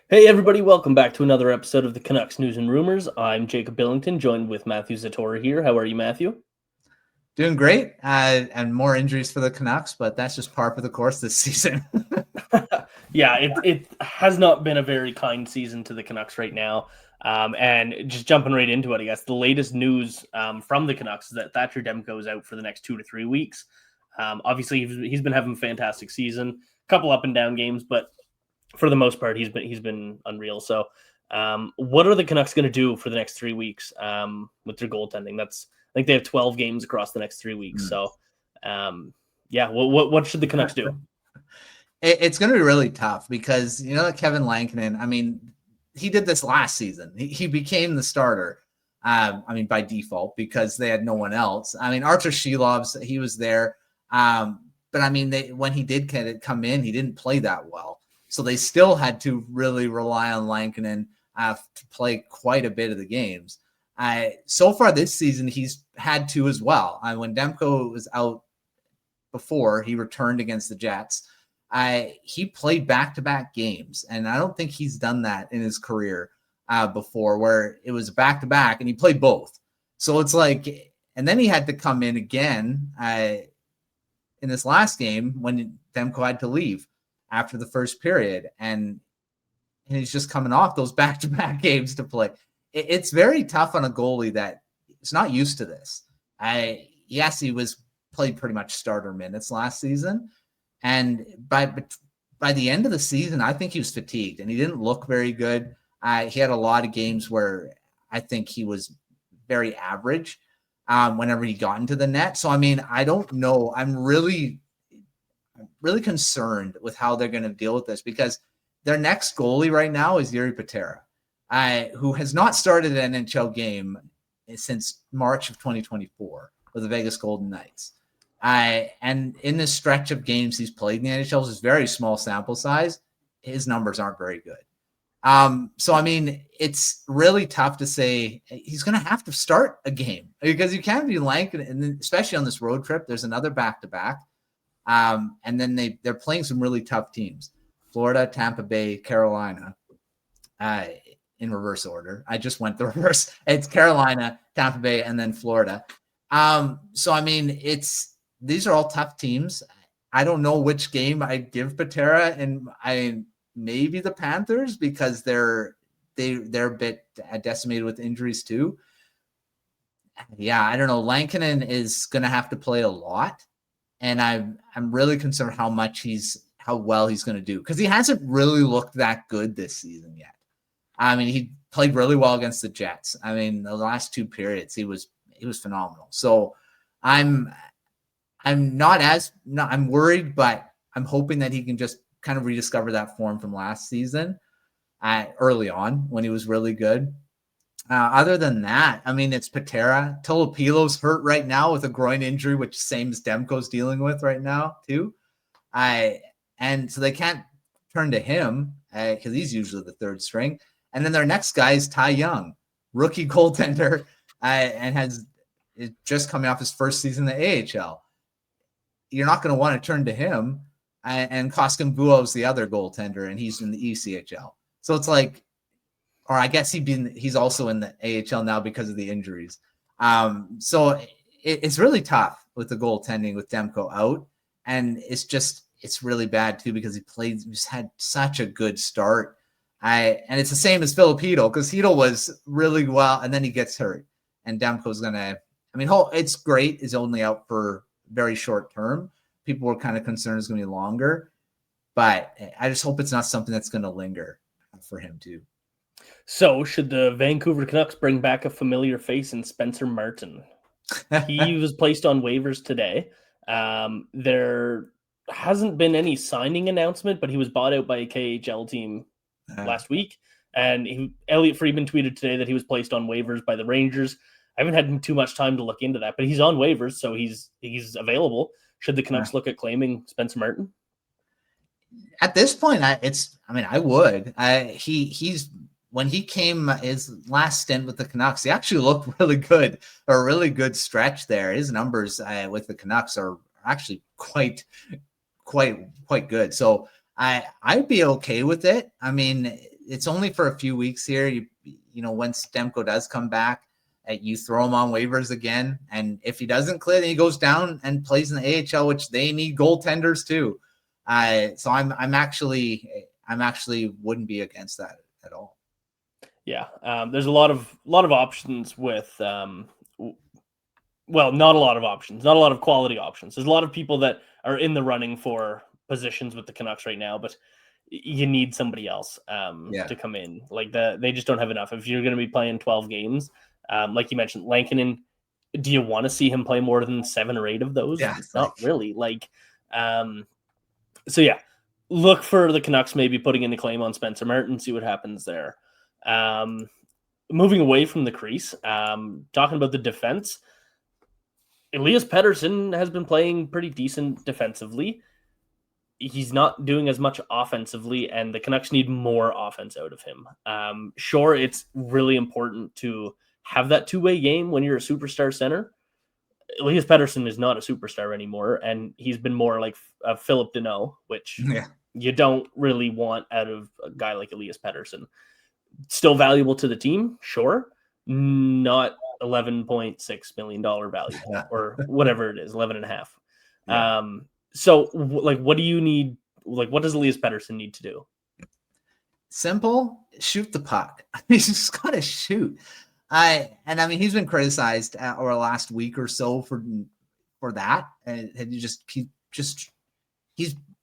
Hey everybody, welcome back to another episode of the Canucks News and Rumors. I'm Jacob Billington, joined with Matthew Zator here. How are you, Matthew? Doing great, and more injuries for the Canucks, but that's just par for the course this season. Yeah, it has not been a very kind season to the Canucks right now. And just jumping right into it, I guess the latest news from the Canucks is that Thatcher Demko is out for the next 2 to 3 weeks. Obviously, he's been having a fantastic season, a couple up and down games, but for the most part, he's been unreal. So, what are the Canucks going to do for the next 3 weeks with their goaltending? I think they have 12 games across the next 3 weeks. So, yeah, what should the Canucks do? It's going to be really tough because Kevin Lankinen. I mean, he did this last season. He became the starter. By default because they had no one else. I mean, Arthur Shelov's, he was there, but I mean, when he did come in, he didn't play that well. So they still had to really rely on Lankinen to play quite a bit of the games. So far this season, he's had to as well. When Demko was out before, he returned against the Jets. He played back-to-back games, and I don't think he's done that in his career before, where it was back-to-back, and he played both. So it's like, and then he had to come in again in this last game when Demko had to leave after the first period, and he's just coming off those back-to-back games to play. It's very tough on a goalie that is not used to this. Yes, he was played pretty much starter minutes last season, and by the end of the season, I think he was fatigued, and he didn't look very good. He had a lot of games where I think he was very average whenever he got into the net. So, I mean, I don't know. I'm really concerned with how they're going to deal with this because their next goalie right now is Elias Pettersson, who has not started an NHL game since March of 2024 with the Vegas Golden Knights. And in this stretch of games he's played in the NHL, is very small sample size. His numbers aren't very good. So, I mean, it's really tough to say he's going to have to start a game because you can't be Lankinen, and then especially on this road trip, there's another back-to-back. And then they're playing some really tough teams: Florida, Tampa Bay, Carolina, in reverse order. I just went the reverse. It's Carolina, Tampa Bay, and then Florida. So, I mean, these are all tough teams. I don't know which game I'd give Patera, and maybe the Panthers because they're a bit decimated with injuries too. Yeah, I don't know. Lankinen is going to have to play a lot, and I'm really concerned how well he's going to do because he hasn't really looked that good this season yet. I mean, he played really well against the Jets. I mean, the last two periods he was phenomenal. So I'm worried, but I'm hoping that he can just kind of rediscover that form from last season early on when he was really good. Other than that, I mean, it's Patera. Tolopilo's hurt right now with a groin injury, which same as Demko's dealing with right now too. And so they can't turn to him because he's usually the third string. And then their next guy is Ty Young, rookie goaltender, and is just coming off his first season in the AHL. You're not going to want to turn to him. And Koskin Buo is the other goaltender, and he's in the ECHL. So it's like, or I guess he's also in the AHL now because of the injuries. So it's really tough with the goaltending with Demko out, and it's really bad too because just had such a good start. And it's the same as Filipino because Hito was really well, and then he gets hurt, and Demko's gonna. I mean, it's great. Is only out for very short term. People were kind of concerned it's going to be longer, but I just hope it's not something that's going to linger for him too. So, should the Vancouver Canucks bring back a familiar face in Spencer Martin? He was placed on waivers today. There hasn't been any signing announcement, but he was bought out by a KHL team last week. And Elliot Friedman tweeted today that he was placed on waivers by the Rangers. I haven't had too much time to look into that, but he's on waivers, so he's available. Should the Canucks look at claiming Spencer Martin? At this point, I would. He's when he came his last stint with the Canucks, he actually looked really good. A really good stretch there. His numbers with the Canucks are actually quite good. So I'd be okay with it. I mean, it's only for a few weeks here. You know, once Demko does come back, you throw him on waivers again. And if he doesn't clear, then he goes down and plays in the AHL, which they need goaltenders too. So I'm actually wouldn't be against that at all. Yeah. There's a lot of options with, not a lot of options, not a lot of quality options. There's a lot of people that are in the running for positions with the Canucks right now, but you need somebody else to come in. Like they just don't have enough. If you're going to be playing 12 games, like you mentioned, Lankinen, do you want to see him play more than 7 or 8 of those? Yeah, not really. So yeah, look for the Canucks maybe putting in a claim on Spencer Martin, see what happens there. Moving away from the crease, talking about the defense, Elias Pettersson has been playing pretty decent defensively. He's not doing as much offensively, and the Canucks need more offense out of him. Sure, it's really important to have that two-way game when you're a superstar center. Elias Pettersson is not a superstar anymore, and he's been more like Philip Deneau, which you don't really want out of a guy like Elias Pettersson. Still valuable to the team, sure. Not $11.6 million value or whatever it is, 11.5. Yeah. So, like, what do you need? Like, what does Elias Pettersson need to do? Simple, shoot the puck. He's just got to shoot. He's been criticized over the last week or so for that. And he's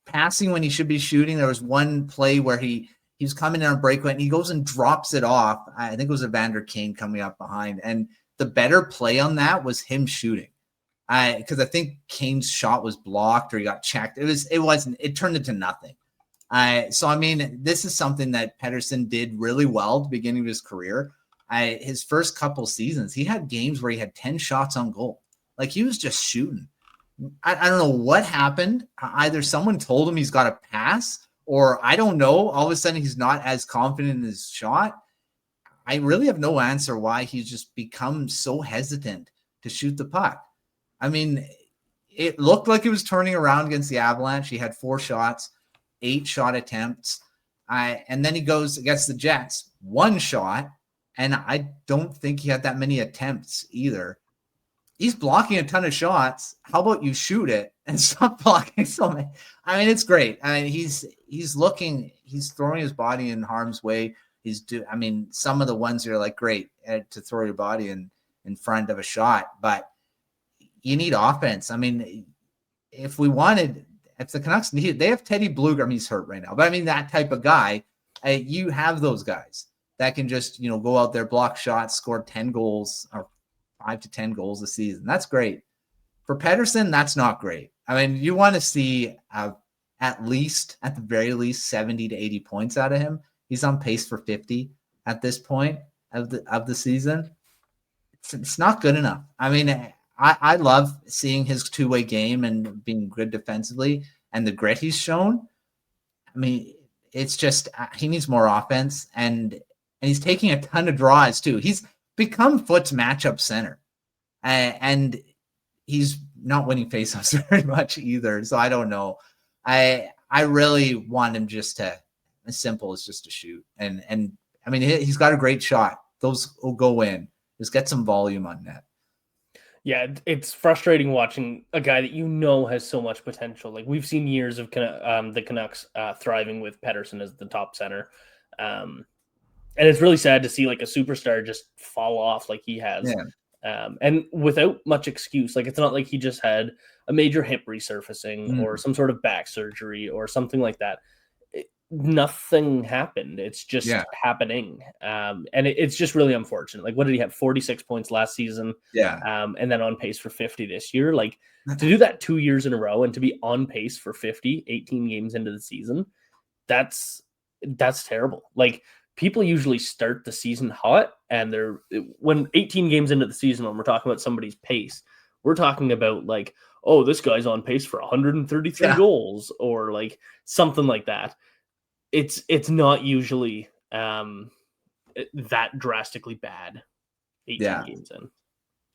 passing when he should be shooting. There was one play where he was coming in on breakaway and he goes and drops it off. I think it was Evander Kane coming up behind. And the better play on that was him shooting. Because I think Kane's shot was blocked or he got checked. It turned into nothing. So this is something that Pettersson did really well at the beginning of his career. His first couple seasons, he had games where he had 10 shots on goal. Like, he was just shooting. I don't know what happened. Either someone told him he's got to pass, or I don't know. All of a sudden, he's not as confident in his shot. I really have no answer why he's just become so hesitant to shoot the puck. It looked like it was turning around against the Avalanche. He had 4 shots, 8 shot attempts. And then he goes against the Jets, 1 shot. And I don't think he had that many attempts either. He's blocking a ton of shots. How about you shoot it and stop blocking so many? It's great. He's throwing his body in harm's way. Some of the ones are like great to throw your body in front of a shot, but you need offense. If the Canucks need it, they have Teddy Blueger. He's hurt right now, but that type of guy, you have those guys that can just, go out there, block shots, score 10 goals or 5 to 10 goals a season. That's great. For Pettersson, that's not great. You want to see at the very least 70 to 80 points out of him. He's on pace for 50 at this point of the season. It's not good enough. I love seeing his two-way game and being good defensively and the grit he's shown. It's just he needs more offense, and he's taking a ton of draws too. He's become Foot's matchup center, and he's not winning faceoffs very much either. So I don't know. I really want him just to, as simple as just to shoot, and he's got a great shot. Those will go in. Just get some volume on net. Yeah, it's frustrating watching a guy that has so much potential. Like, we've seen years of the Canucks thriving with Pettersson as the top center. And it's really sad to see like a superstar just fall off like he has. Yeah. And without much excuse. Like, it's not like he just had a major hip resurfacing or some sort of back surgery or something like that. Nothing happened. It's just happening. And it's just really unfortunate. Like, what did he have? 46 points last season. Yeah. And then on pace for 50 this year. Like, to do that 2 years in a row and to be on pace for 50, 18 games into the season, that's terrible. Like, people usually start the season hot, and when 18 games into the season, when we're talking about somebody's pace, we're talking about like, oh, this guy's on pace for 133 goals or like something like that. It's not usually that drastically bad 18 games in.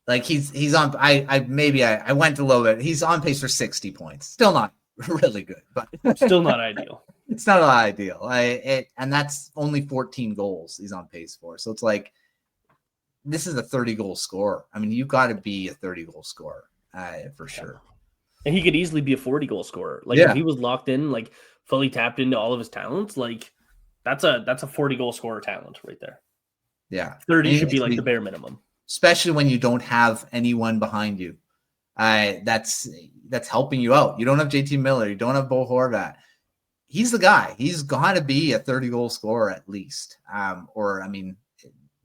Like, he's on, I went a little bit. He's on pace for 60 points. Still not really good, but still not ideal. It's not ideal. And that's only 14 goals he's on pace for. So it's like, this is a 30-goal scorer. I mean, you got to be a 30-goal scorer for sure. And he could easily be a 40-goal scorer. Like if he was locked in, like fully tapped into all of his talents, like that's a 40-goal scorer talent right there. Yeah. 30 should be like the bare minimum. Especially when you don't have anyone behind you. That's helping you out. You don't have JT Miller. You don't have Bo Horvat. He's the guy. He's got to be a 30-goal scorer at least. Or, I mean,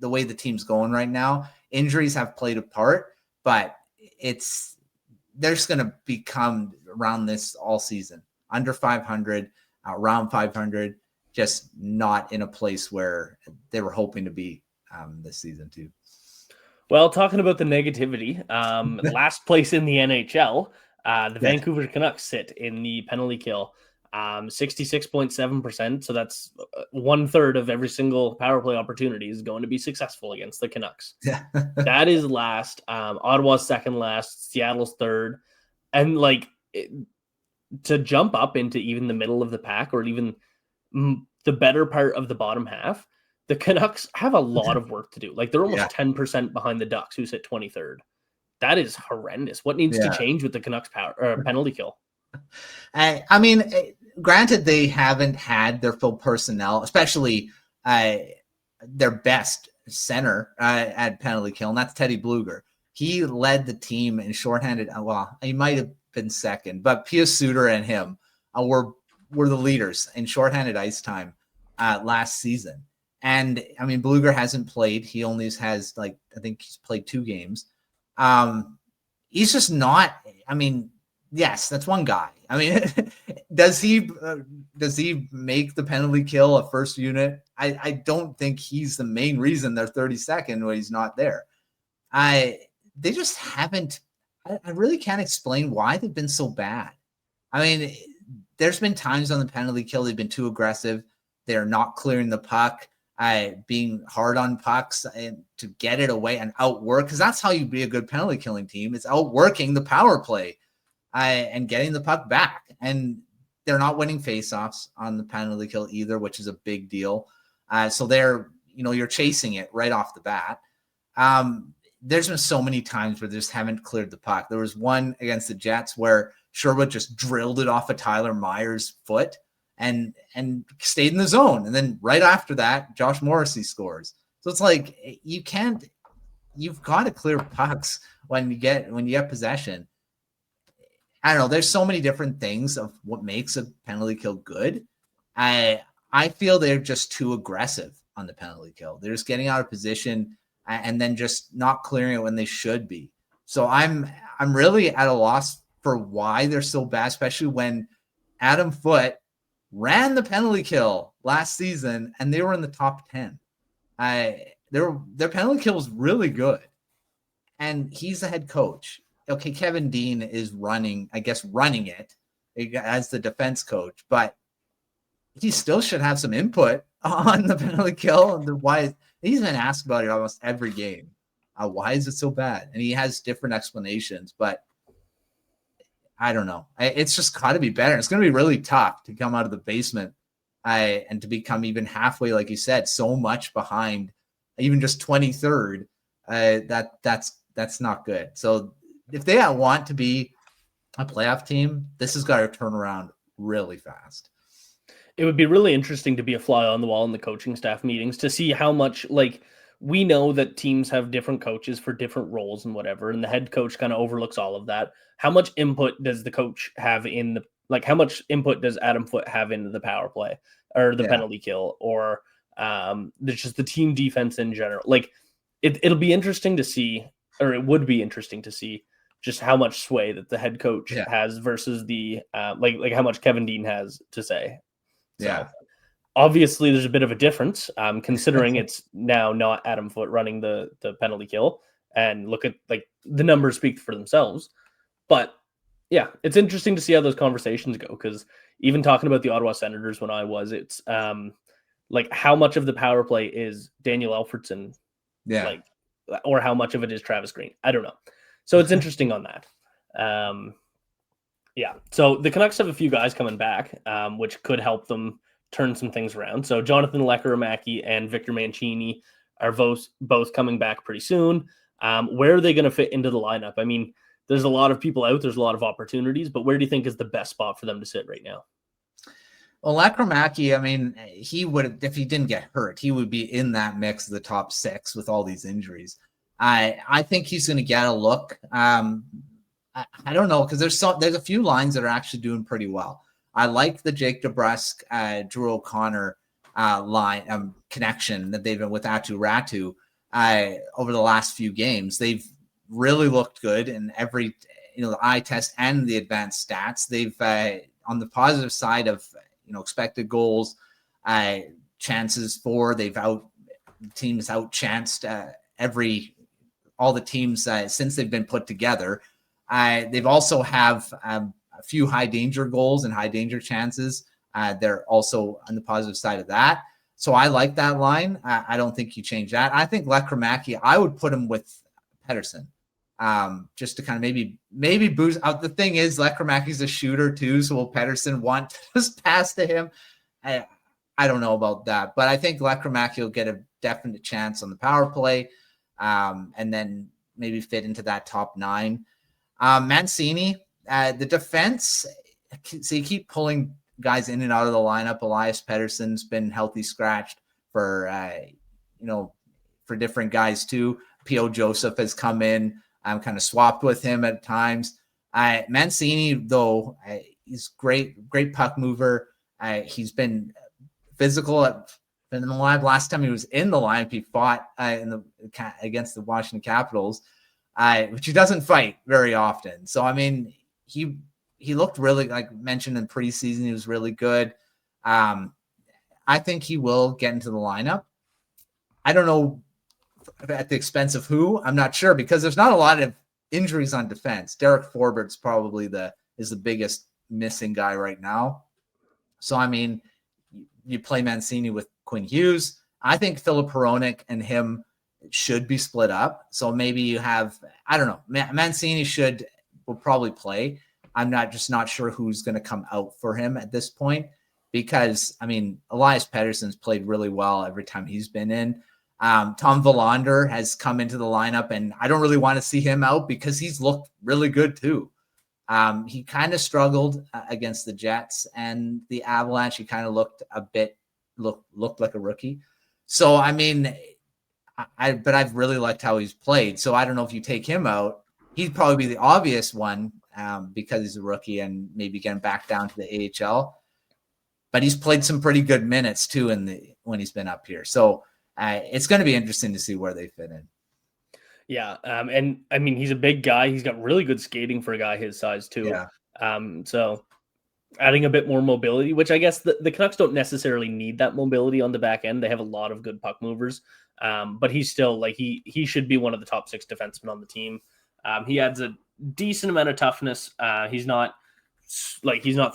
the way the team's going right now, injuries have played a part, but they're just going to become around this all season. Under 500, around 500, just not in a place where they were hoping to be this season too. Well, talking about the negativity, last place in the NHL, the Vancouver Canucks sit in the penalty kill, 66.7%. So that's 1/3 of every single power play opportunity is going to be successful against the Canucks. Yeah. That is last. Ottawa's second last, Seattle's third. And to jump up into even the middle of the pack or even the better part of the bottom half, the Canucks have a lot of work to do. Like they're almost 10% behind the Ducks, who sit 23rd. That is horrendous. What needs to change with the Canucks penalty kill? I mean, granted, they haven't had their full personnel, especially their best center at penalty kill, and that's Teddy Bluger. He led the team in shorthanded. Well, he might have been second, but Pius Suter and him were the leaders in shorthanded ice time last season. And I mean, Bluger hasn't played. He only has I think he's played 2 games. He's just not. I mean, yes, that's one guy. I mean, does he make the penalty kill a first unit? I don't think he's the main reason they're 32nd when he's not there. They just haven't. I really can't explain why they've been so bad. I mean, there's been times on the penalty kill they've been too aggressive. They're not clearing the puck. Being hard on pucks and to get it away and outwork, because that's how you be a good penalty killing team. It's outworking the power play and getting the puck back. And they're not winning faceoffs on the penalty kill either, which is a big deal. So you're chasing it right off the bat. There's been so many times where they just haven't cleared the puck. There was one against the Jets where Sherwood just drilled it off of Tyler Myers' foot and stayed in the zone. And then right after that, Josh Morrissey scores. So it's like, you've got to clear pucks when you get possession. I don't know. There's so many different things of what makes a penalty kill good. I feel they're just too aggressive on the penalty kill. They're just getting out of position and then just not clearing it when they should be. So I'm really at a loss for why they're so bad, especially when Adam Foote ran the penalty kill last season and they were in the top 10. Their penalty kill was really good. And he's the head coach. Okay, Kevin Dean is running it as the defense coach, but he still should have some input on the penalty kill and why he's been asked about it almost every game. Why is it so bad? And he has different explanations, but I don't know. It's just got to be better. It's going to be really tough to come out of the basement and to become even halfway, like you said, so much behind, even just 23rd. That's not good. So if they want to be a playoff team, this has got to turn around really fast. It would be really interesting to be a fly on the wall in the coaching staff meetings to see how much, we know that teams have different coaches for different roles and whatever, and the head coach kind of overlooks all of that. How much input does the coach have in how much input does Adam Foote have into the power play or the penalty kill or there's just the team defense in general? It'll be interesting to see, or it would be interesting to see just how much sway that the head coach has versus the how much Kevin Dean has to say. So, obviously, there's a bit of a difference considering it's now not Adam Foote running the penalty kill, and look at the numbers speak for themselves. But yeah, it's interesting to see how those conversations go, because even talking about the Ottawa Senators when it's how much of the power play is Daniel Alfredson, or how much of it is Travis Green. I don't know. So it's interesting on that. Yeah. So the Canucks have a few guys coming back, which could help them turn some things around. So Jonathan Lekkerimaki and Victor Mancini are both coming back pretty soon. Where are they going to fit into the lineup? I mean, there's a lot of people out. There's a lot of opportunities, but where do you think is the best spot for them to sit right now? Well, Lekkerimaki, I mean, he would, if he didn't get hurt, he would be in that mix of the top 6 with all these injuries. I think he's going to get a look. I don't know, because there's a few lines that are actually doing pretty well. I like the Jake DeBrusk, Drew O'Connor line connection that they've been with Atu Ratu over the last few games. They've really looked good in every, the eye test and the advanced stats. They've on the positive side of expected goals, chances for, teams outchanced all the teams since they've been put together. They've also have a few high danger goals and high danger chances. They're also on the positive side of that. So I like that line. I don't think you change that. I think Lekkerimaki, I would put him with Pettersson, just to kind of maybe boost out. The thing is, Lekkermaki's a shooter too, so will Pettersson want to just pass to him? I don't know about that, but I think Lekkerimaki will get a definite chance on the power play, and then maybe fit into that top 9. Mancini, the defense, so you keep pulling guys in and out of the lineup. Elias Pettersson's been healthy scratched for different guys too. P.O. Joseph has come in. I'm kind of swapped with him at times. Mancini, though, he's great puck mover. He's been physical in the lineup. Last time he was in the lineup, he fought against the Washington Capitals, which he doesn't fight very often. So, I mean, he looked really, like mentioned in preseason, he was really good. I think he will get into the lineup. I don't know at the expense of who. I'm not sure, because there's not a lot of injuries on defense. Derek Forbert's probably is the biggest missing guy right now. So, I mean, you play Mancini with Quinn Hughes. I think Philip Hronek and him should be split up. So maybe you have, I don't know, Mancini will probably play. I'm not sure who's going to come out for him at this point, because, I mean, Elias Pettersson's played really well every time he's been in. Tom Willander has come into the lineup, and I don't really want to see him out because he's looked really good too. He kind of struggled against the Jets and the Avalanche. He kind of looked like a rookie. So, I mean, but I've really liked how he's played. So I don't know if you take him out, he'd probably be the obvious one, because he's a rookie and maybe getting back down to the AHL. But he's played some pretty good minutes too when he's been up here. So it's going to be interesting to see where they fit in. Yeah. And I mean, he's a big guy. He's got really good skating for a guy his size too. Yeah. So adding a bit more mobility, which I guess the Canucks don't necessarily need that mobility on the back end. They have a lot of good puck movers. But he's still he should be one of the top 6 defensemen on the team. He adds a decent amount of toughness. He's not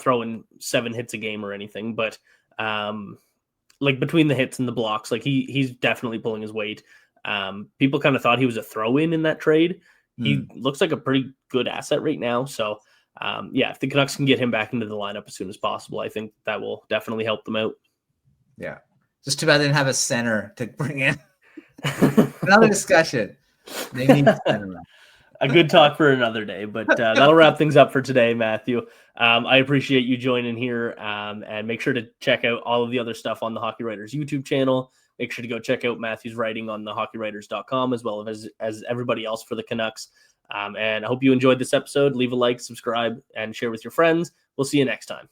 throwing 7 hits a game or anything, but between the hits and the blocks, he's definitely pulling his weight. People kind of thought he was a throw-in in that trade. He looks like a pretty good asset right now. So if the Canucks can get him back into the lineup as soon as possible, I think that will definitely help them out. Yeah. Just too bad they didn't have a center to bring in. Another discussion. They need a center. A good talk for another day, but that'll wrap things up for today, Matthew. I appreciate you joining here, and make sure to check out all of the other stuff on the Hockey Writers YouTube channel. Make sure to go check out Matthew's writing on the hockeywriters.com, as well as everybody else for the Canucks. And I hope you enjoyed this episode. Leave a like, subscribe, and share with your friends. We'll see you next time.